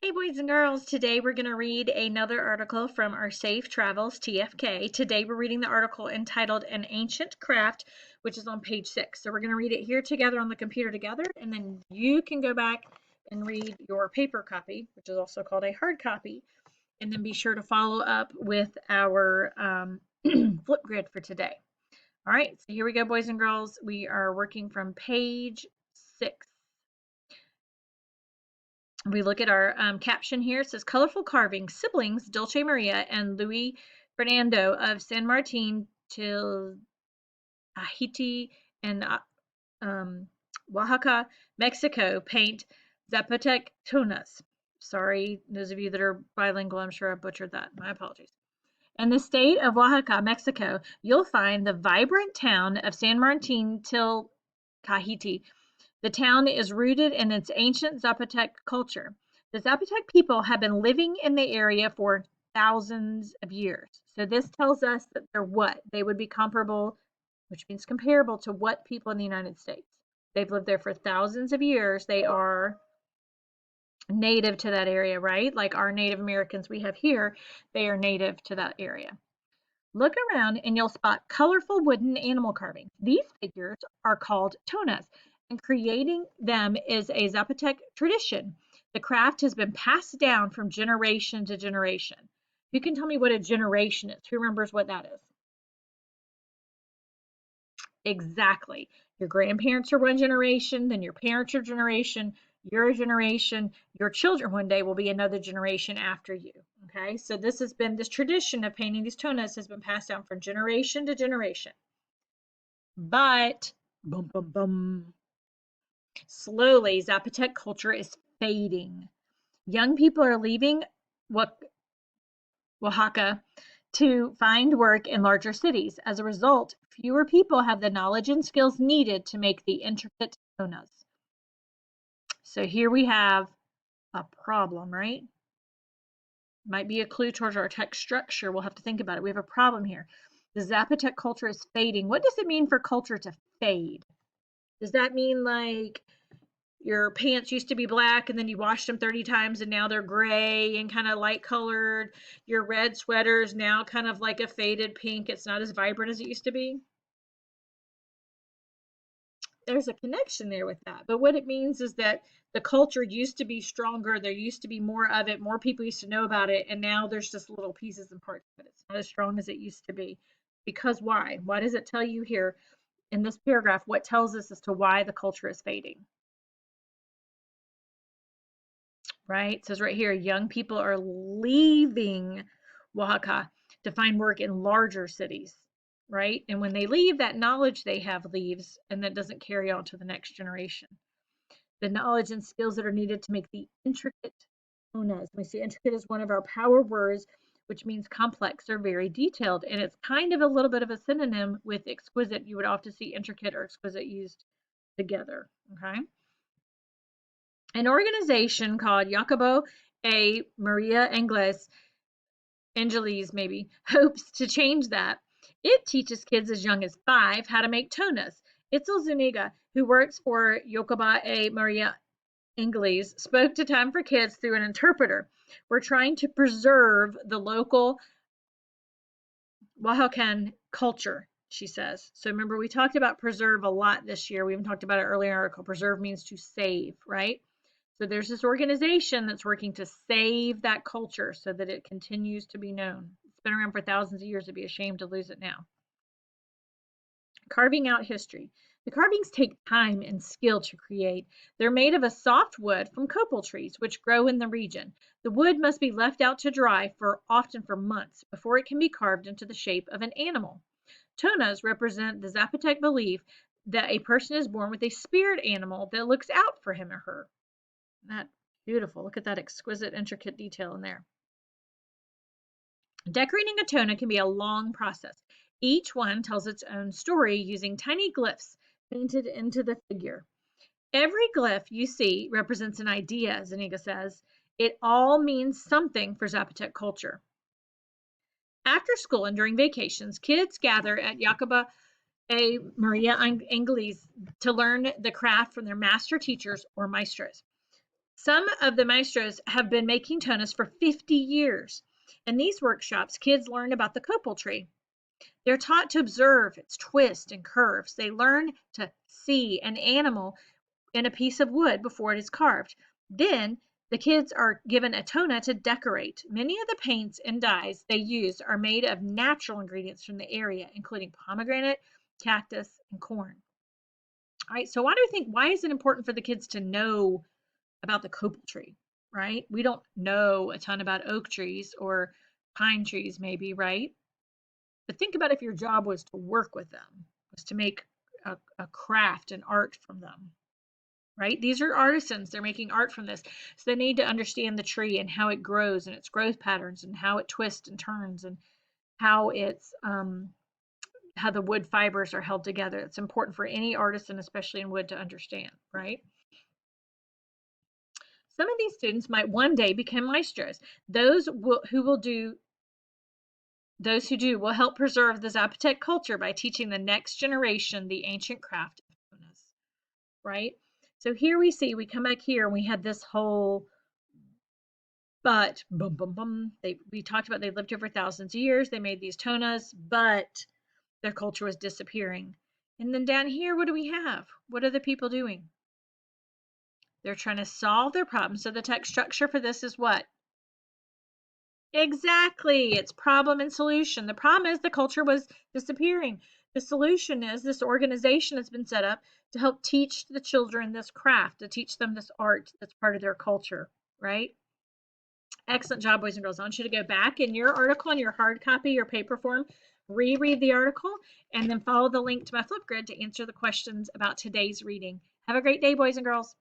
Hey boys and girls, today we're going to read another article from our Safe Travels TFK. Today we're reading the article entitled An Ancient Craft, which is on page 6. So we're going to read it here together on the computer together, and then you can go back and read your paper copy, which is also called a hard copy, and then be sure to follow up with our flip grid for today. All right, so here we go, boys and girls. We are working from page 6. We look at our caption here. It says colorful carvings, siblings Dulce Maria and Luis Fernando of San Martin till Tahiti and um, Oaxaca, Mexico paint Zapotec tunas. Sorry, those of you that are bilingual, I'm sure I butchered that. My apologies. In the state of Oaxaca, Mexico, you'll find the vibrant town of San Martin till Tahiti. The town is rooted in its ancient Zapotec culture. The Zapotec people have been living in the area for thousands of years. So this tells us that they're what? They would be comparable, which means comparable to what people in the United States. They've lived there for thousands of years. They are native to that area, right? Like our Native Americans we have here, they are native to that area. Look around and you'll spot colorful wooden animal carvings. These figures are called tunas, and creating them is a Zapotec tradition. The craft has been passed down from generation to generation. You can tell me what a generation is. Who remembers what that is? Exactly. Your grandparents are one generation, then your parents are generation, you're a generation, your children one day will be another generation after you. Okay, so this tradition of painting these tunas has been passed down from generation to generation. But bum bum bum. Slowly, Zapotec culture is fading. Young people are leaving Oaxaca to find work in larger cities. As a result, fewer people have the knowledge and skills needed to make the intricate tunas. So here we have a problem, right? Might be a clue towards our text structure. We'll have to think about it. We have a problem here. The Zapotec culture is fading. What does it mean for culture to fade? Does that mean like your pants used to be black and then you washed them 30 times and now they're gray and kind of light colored? Your red sweaters now kind of like a faded pink. It's not as vibrant as it used to be. There's a connection there with that. But what it means is that the culture used to be stronger. There used to be more of it. More people used to know about it. And now there's just little pieces and parts of it. It's not as strong as it used to be. Because why? Why does it tell you here in this paragraph? What tells us as to why the culture is fading? Right? It says right here, young people are leaving Oaxaca to find work in larger cities, right? And when they leave, that knowledge they have leaves and that doesn't carry on to the next generation. The knowledge and skills that are needed to make the intricate tunas. We see intricate is one of our power words, which means complex or very detailed. And it's kind of a little bit of a synonym with exquisite. You would often see intricate or exquisite used together, okay? An organization called Jacobo A. Maria Angeles maybe, hopes to change that. It teaches kids as young as 5 how to make tunas. Itzel Zuniga, who works for Jacobo A. Maria Angeles, spoke to Time for Kids through an interpreter. We're trying to preserve the local Oaxacan culture, she says. So remember, we talked about preserve a lot this year. We even talked about it earlier in our article. Preserve means to save, right? So there's this organization that's working to save that culture so that it continues to be known. It's been around for thousands of years. It'd be a shame to lose it now. Carving out history. The carvings take time and skill to create. They're made of a soft wood from copal trees, which grow in the region. The wood must be left out to dry often for months before it can be carved into the shape of an animal. Tonas represent the Zapotec belief that a person is born with a spirit animal that looks out for him or her. That beautiful. Look at that exquisite, intricate detail in there. Decorating a tona can be a long process. Each one tells its own story using tiny glyphs painted into the figure. Every glyph you see represents an idea, Zuniga says. It all means something for Zapotec culture. After school and during vacations, kids gather at Jacoba A. Maria Angeles to learn the craft from their master teachers or maestros. Some of the maestros have been making tonas for 50 years. In these workshops, kids learn about the copal tree. They're taught to observe its twists and curves. They learn to see an animal in a piece of wood before it is carved. Then the kids are given a tona to decorate. Many of the paints and dyes they use are made of natural ingredients from the area, including pomegranate, cactus, and corn. All right, so why is it important for the kids to know about the copal tree, right? We don't know a ton about oak trees or pine trees, maybe, right? But think about if your job was to work with them, was to make a craft and art from them, right? These are artisans. They're making art from this. So they need to understand the tree and how it grows and its growth patterns and how it twists and turns and how it's how the wood fibers are held together. It's important for any artisan, especially in wood, to understand, right? Some of these students might one day become maestros. Those who do will help preserve the Zapotec culture by teaching the next generation the ancient craft of tonas, right? So here we come back here and we had this whole, but boom, boom, boom. We talked about they lived here for thousands of years. They made these tonas, but their culture was disappearing. And then down here, what do we have? What are the people doing? They're trying to solve their problem. So the text structure for this is what? Exactly. It's problem and solution. The problem is the culture was disappearing. The solution is this organization has been set up to help teach the children this craft, to teach them this art that's part of their culture, right? Excellent job, boys and girls. I want you to go back in your article, in your hard copy, your paper form, reread the article, and then follow the link to my Flipgrid to answer the questions about today's reading. Have a great day, boys and girls.